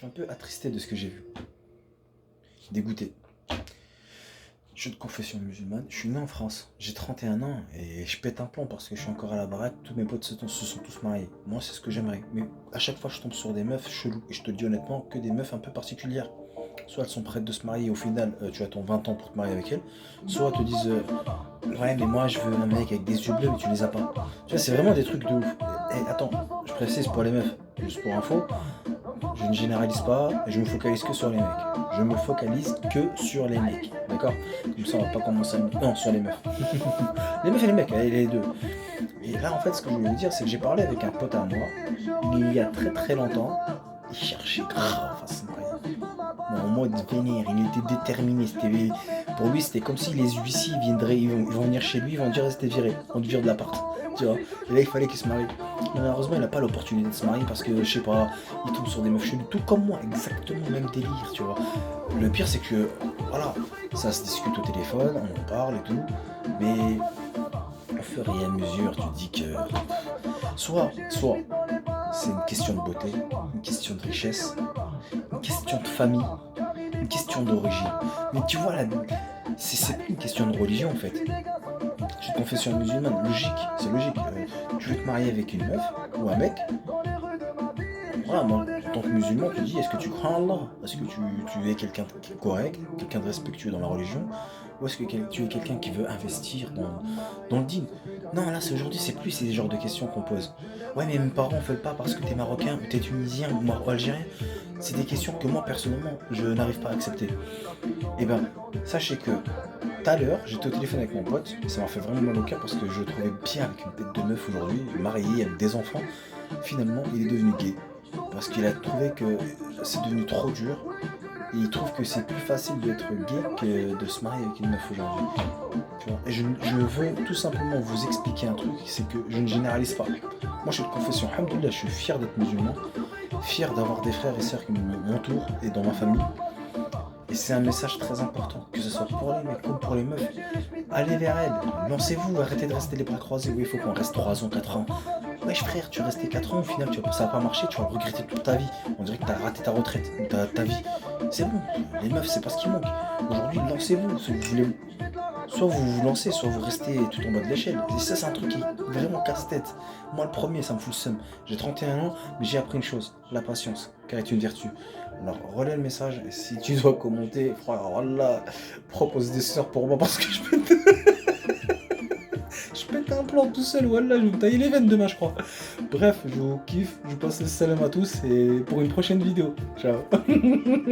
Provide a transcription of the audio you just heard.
suis un peu attristé de ce que j'ai vu. Dégoûté. Je suis de confession musulmane, je suis né en France, j'ai 31 ans et je pète un plomb parce que je suis encore à la baraque, tous mes potes se sont tous mariés. Moi c'est ce que j'aimerais, mais à chaque fois je tombe sur des meufs cheloues et je te dis honnêtement que des meufs un peu particulières. Soit elles sont prêtes de se marier, au final tu attends 20 ans pour te marier avec elles, soit elles te disent ouais mais moi je veux un mec avec des yeux bleus mais tu les as pas. Tu vois c'est vraiment des trucs de ouf. Et attends, je précise pour les meufs, juste pour info, je ne généralise pas et je me focalise que sur les mecs. Je me focalise que sur les mecs. D'accord? Comme ça, on va pas commencer à... Non, sur les meufs. Les meufs et les mecs, les deux. Et là, en fait, ce que je voulais vous dire, c'est que j'ai parlé avec un pote à moi, il y a très très longtemps. Il cherchait grave à se marier. Mais en mode vénère, il était déterminé. Pour lui, c'était comme si les huissiers viendraient, ils vont venir chez lui, ils vont dire c'était viré, on te vire de l'appart. Tu vois? Et là, il fallait qu'il se marie. Malheureusement, il n'a pas l'opportunité de se marier parce que, je sais pas, il tombe sur des meufs cheloues, tout comme moi, exactement le même délire, tu vois. Le pire, c'est que, voilà, ça se discute au téléphone, on en parle et tout, mais au fur et à mesure, tu te dis que soit c'est une question de beauté, une question de richesse, une question de famille, une question d'origine. Mais tu vois, là, c'est plus une question de religion en fait. J'ai une confession musulmane, logique, c'est logique. Tu veux te marier avec une meuf ou un mec, voilà, moi, en tant que musulman, tu dis, est-ce que tu crois en Allah? Est-ce que tu es quelqu'un de correct, quelqu'un de respectueux dans la religion? Ou est-ce que tu es quelqu'un qui veut investir dans le dîn? Non, là, aujourd'hui, c'est plus ces genres de questions qu'on pose. Ouais, mais mes parents ne veulent pas parce que t'es marocain, ou t'es tunisien, ou algérien. C'est des questions que moi, personnellement, je n'arrive pas à accepter. Et ben, sachez que tout à l'heure, j'étais au téléphone avec mon pote, et ça m'a fait vraiment mal au cœur parce que je le trouvais bien avec une tête de meuf aujourd'hui, marié avec des enfants. Finalement, il est devenu gay parce qu'il a trouvé que c'est devenu trop dur et il trouve que c'est plus facile d'être gay que de se marier avec une meuf aujourd'hui. Tu vois. Et je veux tout simplement vous expliquer un truc, c'est que je ne généralise pas. Moi je suis de confession, alhamdoulilah, je suis fier d'être musulman, fier d'avoir des frères et sœurs qui m'entourent et dans ma famille. Et c'est un message très important, que ce soit pour les mecs comme pour les meufs. Allez vers elles, lancez-vous, arrêtez de rester les bras croisés. Oui, il faut qu'on reste 3 ans, 4 ans. Wesh frère, tu es resté 4 ans, au final ça va pas marcher, tu vas le regretter toute ta vie. On dirait que t'as raté ta retraite, ou ta vie. C'est bon, les meufs, c'est pas ce qui manque. Aujourd'hui, lancez-vous, si vous voulez. Soit vous vous lancez, soit vous restez tout en bas de l'échelle. Et ça, c'est un truc qui est vraiment casse-tête. Moi, le premier, ça me fout le seum. J'ai 31 ans, mais j'ai appris une chose, la patience, car est une vertu. Alors, relais le message, et si tu dois commenter, frère, voilà, propose des sœurs pour moi, parce que je pète un plan tout seul, voilà, je vais me tailler les veines demain, je crois. Bref, je vous kiffe, je vous passe le salam à tous, et pour une prochaine vidéo. Ciao.